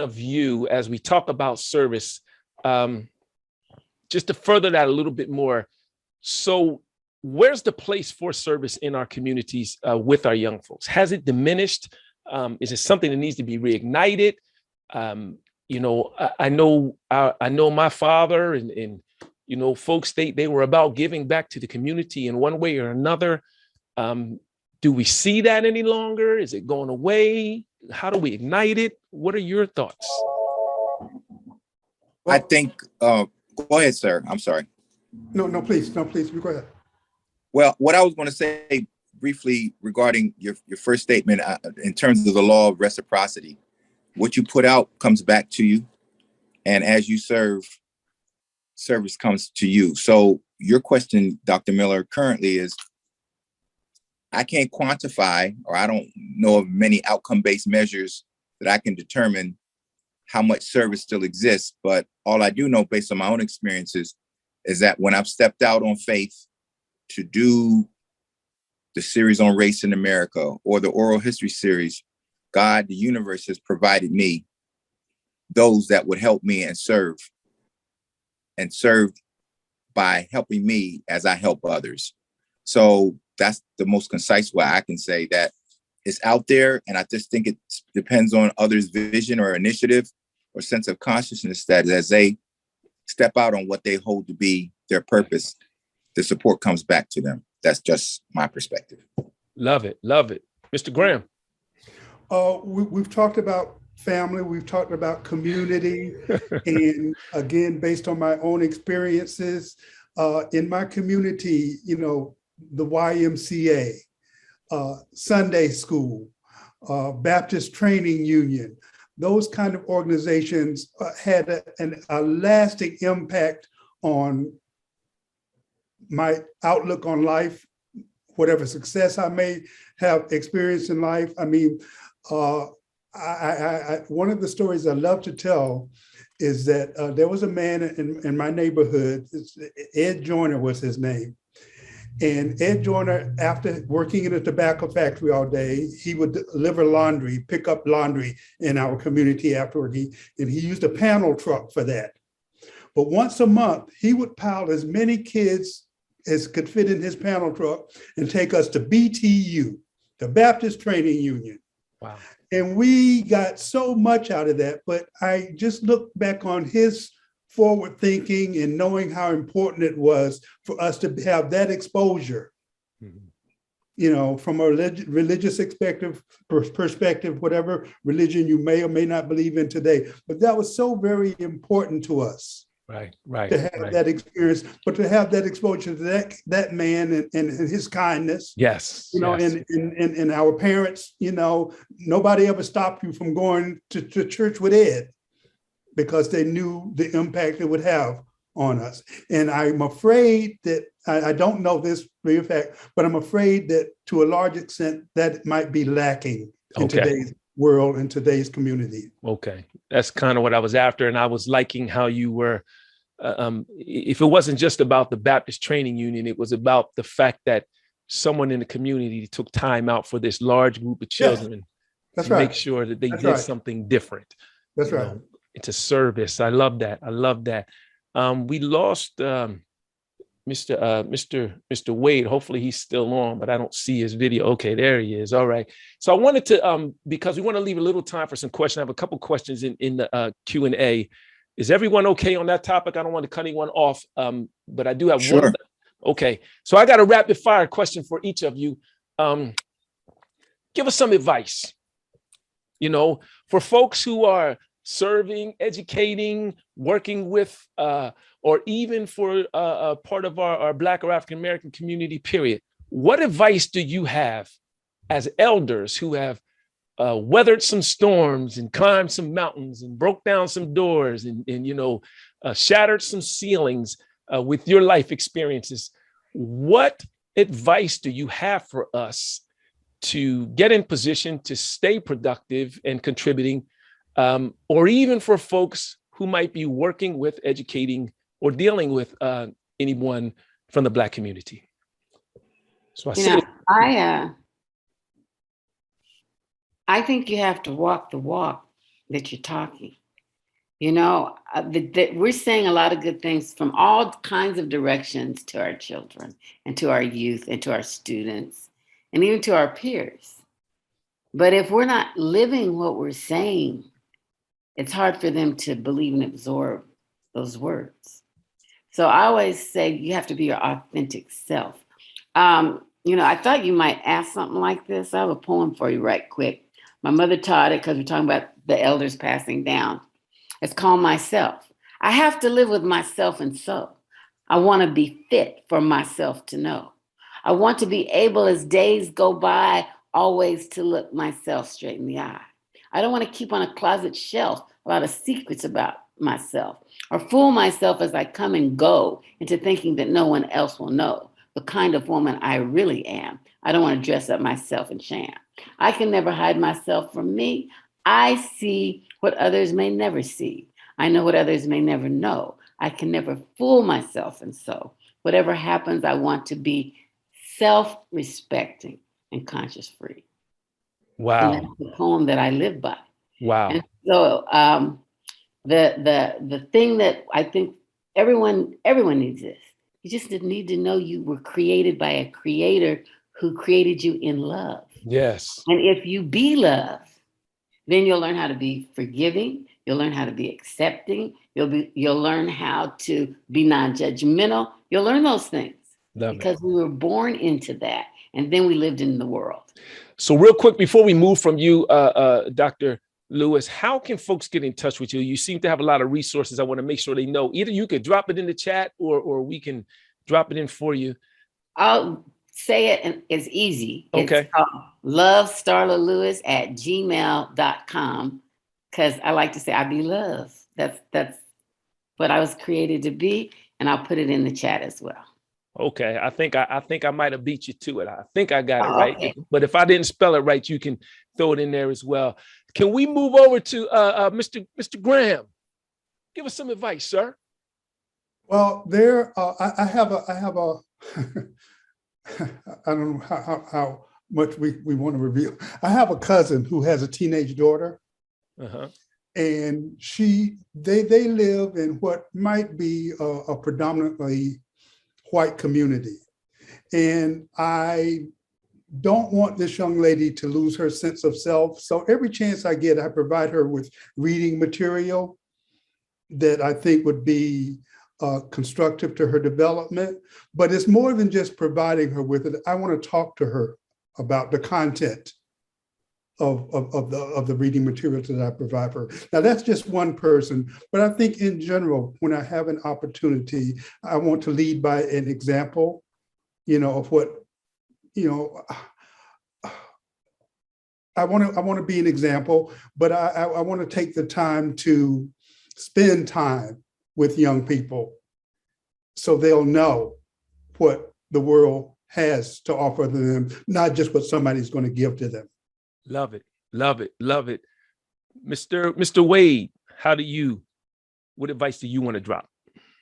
of you as we talk about service, just to further that a little bit more. So where's the place for service in our communities with our young folks? Has it diminished? Is it something that needs to be reignited? You know, I know my father and you know, folks, they were about giving back to the community in one way or another. Do we see that any longer? Is it going away? How do we ignite it? What are your thoughts? I think, go ahead, sir. I'm sorry. No, please. You go ahead. Well, what I was going to say briefly regarding your first statement in terms of the law of reciprocity, what you put out comes back to you. And as you serve, service comes to you. So your question, Dr. Miller, currently is, I can't quantify, or I don't know of many outcome-based measures that I can determine how much service still exists. But all I do know based on my own experiences is that when I've stepped out on faith to do the series on race in America or the oral history series, God, the universe has provided me those that would help me and served by helping me as I help others. So that's the most concise way I can say that it's out there. And I just think it depends on others' vision or initiative or sense of consciousness that as they step out on what they hold to be their purpose, the support comes back to them. That's just my perspective. Love it. Mr. Graham. We've talked about family, we've talked about community, and again, based on my own experiences in my community, you know, the YMCA, Sunday school, Baptist Training Union, those kind of organizations had a lasting impact on my outlook on life, whatever success I may have experienced in life. I mean, one of the stories I love to tell is that there was a man in my neighborhood, Ed Joyner was his name. And Ed Joyner, after working in a tobacco factory all day, he would deliver laundry, pick up laundry in our community afterward. And he used a panel truck for that. But once a month, he would pile as many kids as could fit in his panel truck and take us to BTU, the Baptist Training Union. Wow. And we got so much out of that, but I just look back on his forward thinking and knowing how important it was for us to have that exposure, you know, from a religious perspective, whatever religion you may or may not believe in today. But that was so very important to us. Right. To have that experience, but to have that exposure to that man and his kindness. Yes. You know, yes. and our parents, you know, nobody ever stopped you from going to church with Ed because they knew the impact it would have on us. And I'm afraid that, I don't know this for a fact, but I'm afraid that to a large extent that might be lacking in today's world, in today's community. Okay. That's kind of what I was after. And I was liking how you were, if it wasn't just about the Baptist Training Union, it was about the fact that someone in the community took time out for this large group of children to make sure that they did something different. That's right. It's a service. I love that. We lost Mr. Wade. Hopefully he's still on, but I don't see his video. Okay, there he is. All right. So I wanted to, because we want to leave a little time for some questions. I have a couple questions in the Q&A. Is everyone okay on that topic? I don't want to cut anyone off, but I do have one. Okay, so I got a rapid fire question for each of you. Give us some advice, you know, for folks who are serving, educating, working with, or even for a part of our Black or African-American community, period. What advice do you have as elders who have weathered some storms and climbed some mountains and broke down some doors and you know, shattered some ceilings with your life experiences? What advice do you have for us to get in position to stay productive and contributing or even for folks who might be working with, educating, or dealing with anyone from the Black community? So I think you have to walk the walk that you're talking. We're saying a lot of good things from all kinds of directions to our children and to our youth and to our students and even to our peers. But if we're not living what we're saying, it's hard for them to believe and absorb those words. So I always say you have to be your authentic self. I thought you might ask something like this. I have a poem for you right quick. My mother taught it because we're talking about the elders passing down. It's called Myself. I have to live with myself and so. I want to be fit for myself to know. I want to be able as days go by, always to look myself straight in the eye. I don't want to keep on a closet shelf a lot of secrets about myself or fool myself as I come and go into thinking that no one else will know the kind of woman I really am. I don't want to dress up myself in sham. I can never hide myself from me. I see what others may never see. I know what others may never know. I can never fool myself. And so whatever happens, I want to be self-respecting and conscious free. Wow. And that's the poem that I live by. Wow. And so the thing that I think everyone needs this. You just need to know you were created by a creator who created you in love. Yes. And if you be love, then you'll learn how to be forgiving. You'll learn how to be accepting. You'll learn how to be non-judgmental. You'll learn those things because we were born into that. And then we lived in the world. So real quick, before we move from you, Dr. Lewis, how can folks get in touch with you? You seem to have a lot of resources. I want to make sure they know. Either you could drop it in the chat or we can drop it in for you. I'll say it, and it's easy. Okay. It's lovestarlalewis@gmail.com because I like to say I be love. That's what I was created to be, and I'll put it in the chat as well. Okay, I think I might have beat you to it. I think I got it right. Okay. But if I didn't spell it right, you can throw it in there as well. Can we move over to Mr. Graham? Give us some advice, sir. Well, I have a I don't know how much we want to reveal. I have a cousin who has a teenage daughter, and they live in what might be a predominantly white community. And I don't want this young lady to lose her sense of self. So every chance I get, I provide her with reading material that I think would be constructive to her development. But it's more than just providing her with it. I want to talk to her about the content of the reading materials that I provide her. Now that's just one person, but I think in general, when I have an opportunity, I want to lead by an example, of what, I want to be an example, but I want to take the time to spend time with young people so they'll know what the world has to offer them, not just what somebody's going to give to them. Love it. Love it. Love it. Mr. Wade, what advice do you want to drop?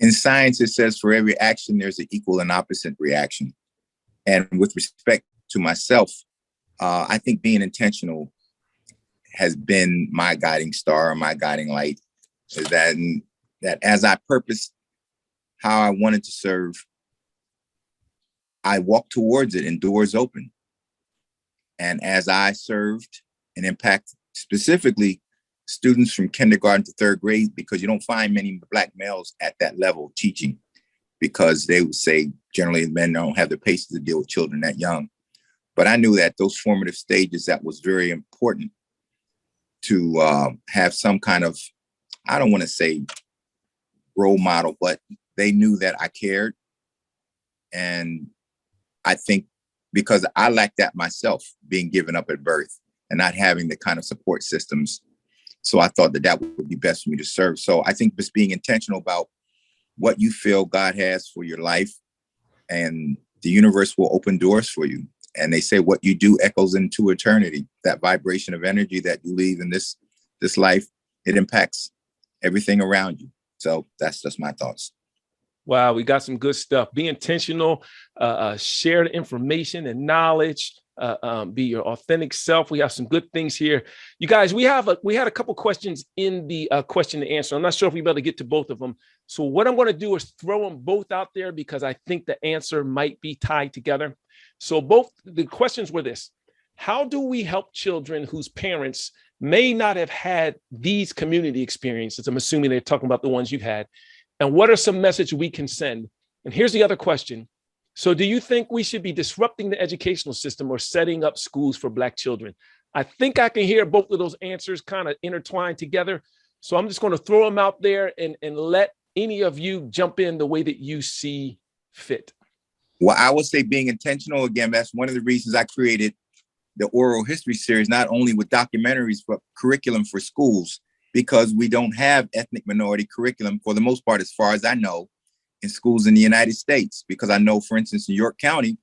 In science, it says for every action, there's an equal and opposite reaction. And with respect to myself, I think being intentional has been my guiding star, my guiding light, is that as I purposed how I wanted to serve, I walked towards it and doors open. And as I served and impacted specifically students from kindergarten to third grade, because you don't find many Black males at that level teaching, because they would say generally men don't have the patience to deal with children that young. But I knew that those formative stages, that was very important to have some kind of, I don't want to say role model, but they knew that I cared. And I think because I lacked that myself, being given up at birth and not having the kind of support systems. So I thought that would be best for me to serve. So I think just being intentional about what you feel God has for your life, and the universe will open doors for you. And they say what you do echoes into eternity. That vibration of energy that you leave in this life it impacts everything around you. So that's just my thoughts. Wow, we got some good stuff. Be intentional, share the information and knowledge, be your authentic self. We have some good things here. You guys, we had a couple questions in the question and answer. I'm not sure if we better get to both of them. So what I'm going to do is throw them both out there because I think the answer might be tied together. So both the questions were this: how do we help children whose parents may not have had these community experiences? I'm assuming they're talking about the ones you've had. And what are some messages we can send? And here's the other question. So do you think we should be disrupting the educational system or setting up schools for Black children? I think I can hear both of those answers kind of intertwined together. So I'm just going to throw them out there and let any of you jump in the way that you see fit. Well, I would say being intentional. Again, that's one of the reasons I created the oral history series, not only with documentaries, but curriculum for schools, because we don't have ethnic minority curriculum for the most part, as far as I know, in schools in the United States. Because I know, for instance, in York County,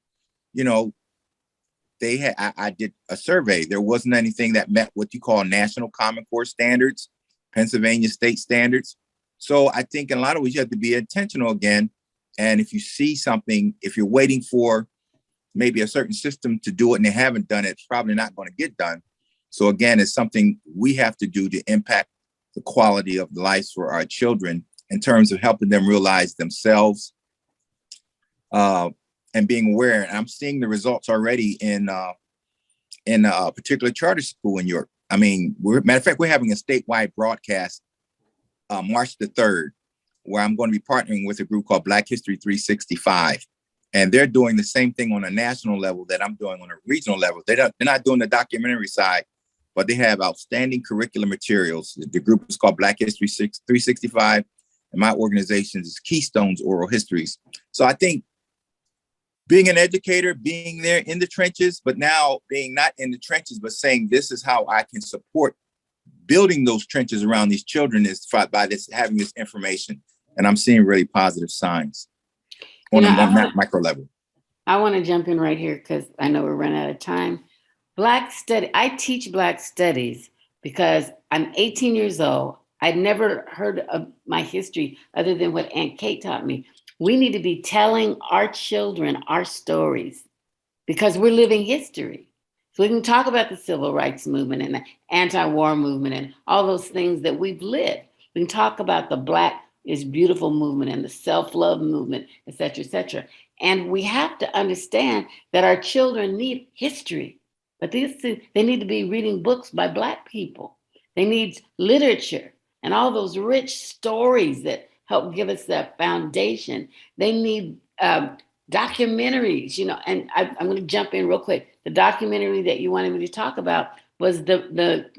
they had, I did a survey. There wasn't anything that met what you call National Common Core standards, Pennsylvania state standards. So I think in a lot of ways, you have to be intentional again. And if you see something, if you're waiting for maybe a certain system to do it and they haven't done it, it's probably not going to get done. So again, it's something we have to do to impact the quality of life for our children in terms of helping them realize themselves and being aware. And I'm seeing the results already in a particular charter school in York. I mean, matter of fact, we're having a statewide broadcast March the 3rd, where I'm going to be partnering with a group called Black History 365. And they're doing the same thing on a national level that I'm doing on a regional level. They're not doing the documentary side, but they have outstanding curriculum materials. The group is called Black History 365, and my organization is Keystones Oral Histories. So I think being an educator, being there in the trenches, but now being not in the trenches, but saying this is how I can support building those trenches around these children is by this, having this information. And I'm seeing really positive signs on a micro level. I want to jump in right here because I know we're running out of time. I teach Black studies because I'm 18 years old. I'd never heard of my history other than what Aunt Kate taught me. We need to be telling our children our stories because we're living history. So we can talk about the civil rights movement and the anti-war movement and all those things that we've lived. We can talk about the Black is Beautiful movement and the self-love movement, et cetera, et cetera. And we have to understand that our children need history, but they need to be reading books by Black people. They need literature and all those rich stories that help give us that foundation. They need documentaries, and I'm going to jump in real quick. The documentary that you wanted me to talk about was the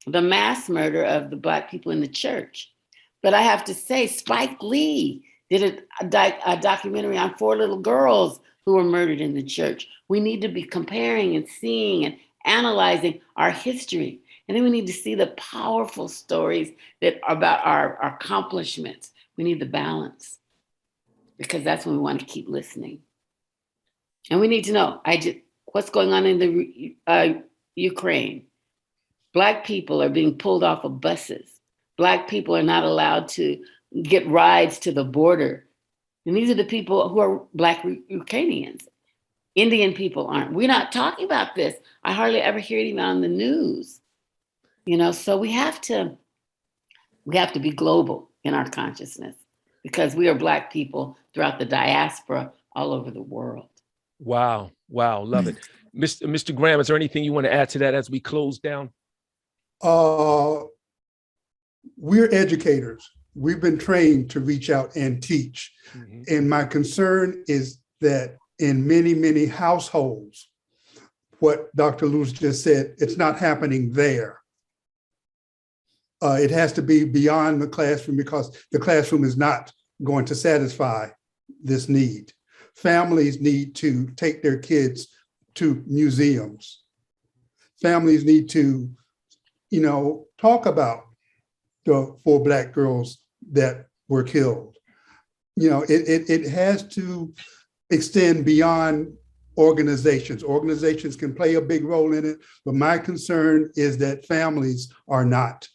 mass murder of the Black people in the church. But I have to say, Spike Lee did a documentary on 4 little girls who were murdered in the church. We need to be comparing and seeing and analyzing our history. And then we need to see the powerful stories that are about our accomplishments. We need the balance because that's when we want to keep listening. And we need to know what's going on in the Ukraine. Black people are being pulled off of buses. Black people are not allowed to get rides to the border. And these are the people who are Black Ukrainians. Indian people aren't. We're not talking about this. I hardly ever hear it even on the news. So we have to be global in our consciousness because we are Black people throughout the diaspora all over the world. Wow. Love it. Mr. Graham, is there anything you want to add to that as we close down? We're educators. We've been trained to reach out and teach. Mm-hmm. And my concern is that in many, many households, what Dr. Lewis just said, it's not happening there. It has to be beyond the classroom because the classroom is not going to satisfy this need. Families need to take their kids to museums. Families need to, talk about the 4 Black girls that were killed. It has to extend beyond organizations. Organizations can play a big role in it, but my concern is that families are not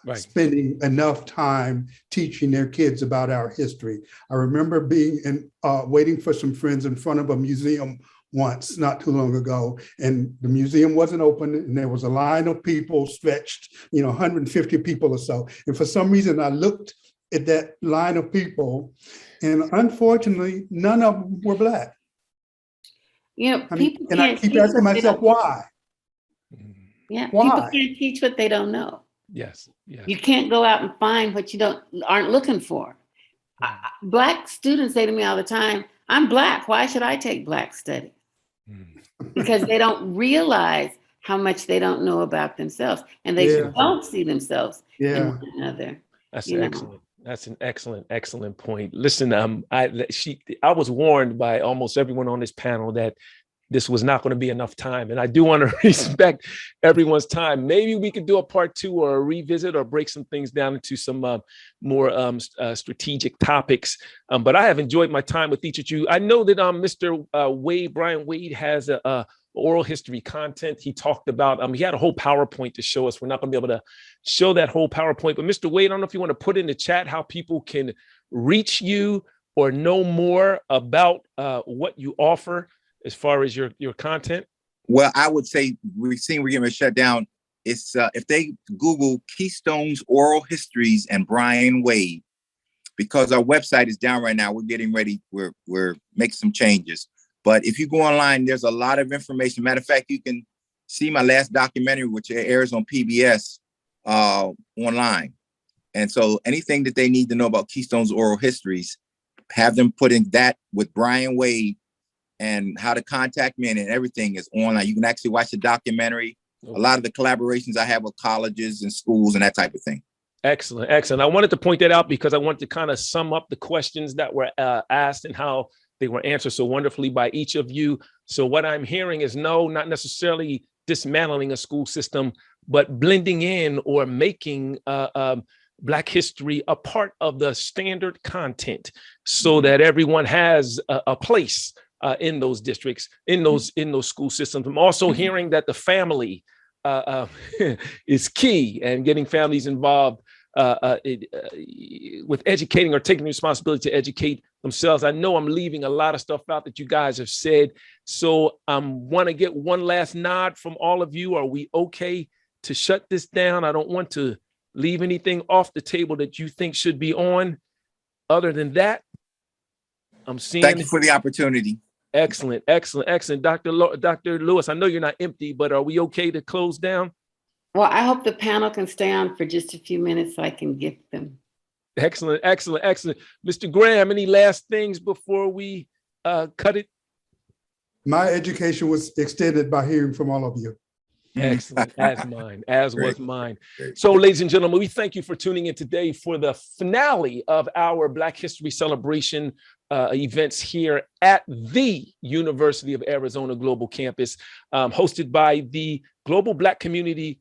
Right. spending enough time teaching their kids about our history. I remember being waiting for some friends in front of a museum once, not too long ago, and the museum wasn't open, and there was a line of people stretched, 150 people or so. And for some reason, I looked at that line of people, and unfortunately, none of them were Black. People and I can't keep teach asking what they myself, don't know. why? Yeah, Why? people can't teach what they don't know. Yes. Yes. You can't go out and find what you aren't looking for. Black students say to me all the time, "I'm Black. Why should I take Black studies?" Because they don't realize how much they don't know about themselves, and they don't see themselves in one another. That's excellent. That's an excellent point. Listen, I was warned by almost everyone on this panel that this was not going to be enough time, and I do want to respect everyone's time. Maybe we could do a part 2 or a revisit, or break some things down into some more strategic topics. But I have enjoyed my time with each of you. I know that Mr. Brian Wade has a oral history content. He talked about, he had a whole PowerPoint to show us. We're not going to be able to show that whole PowerPoint, but Mr. Wade, I don't know if you want to put in the chat how people can reach you or know more about what you offer as far as your content. Well, I would say we're getting to shut down. It's if they Google Keystone's Oral Histories and Brian Wade, because our website is down right now. We're getting ready. We're making some changes. But if you go online, there's a lot of information. Matter of fact, you can see my last documentary, which airs on PBS online. And so anything that they need to know about Keystone's Oral Histories, have them put in that with Brian Wade, and how to contact me, and everything is online. You can actually watch the documentary. Okay. A lot of the collaborations I have with colleges and schools and that type of thing. Excellent. I wanted to point that out because I want to kind of sum up the questions that were asked and how they were answered so wonderfully by each of you. So what I'm hearing is no, not necessarily dismantling a school system, but blending in or making Black history a part of the standard content so that everyone has a place in those districts, in those school systems. I'm also hearing that the family is key, and getting families involved with educating or taking the responsibility to educate themselves. I know I'm leaving a lot of stuff out that you guys have said, so I want to get one last nod from all of you. Are we okay to shut this down? I don't want to leave anything off the table that you think should be on. Other than that, I'm seeing. Thank you for the opportunity. Excellent. Dr. Lewis, I know you're not empty, but are we okay to close down? Well, I hope the panel can stay on for just a few minutes so I can get them. Excellent. Mr. Graham, any last things before we cut it? My education was extended by hearing from all of you. Excellent, as was mine. So, ladies and gentlemen, we thank you for tuning in today for the finale of our Black History Celebration events here at the University of Arizona Global Campus, hosted by the Global Black Community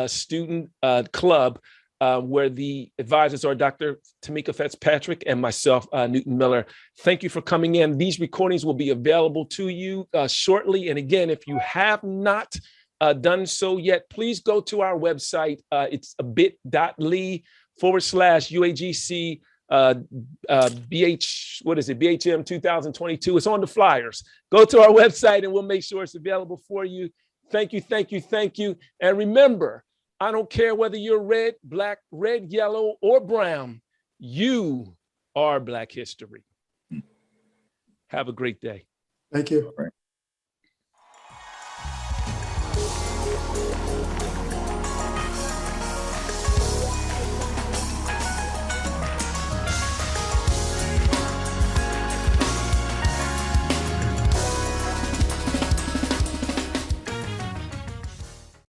Student Club, where the advisors are Dr. Tamika Fitzpatrick and myself, Newton Miller. Thank you for coming in. These recordings will be available to you shortly. And again, if you have not done so yet, please go to our website. It's bit.ly/UAGC BHM 2022. It's on the flyers. Go to our website and we'll make sure it's available for you. Thank you. And remember, I don't care whether you're red, black, red, yellow, or brown. You are Black history. Have a great day. Thank you. All right.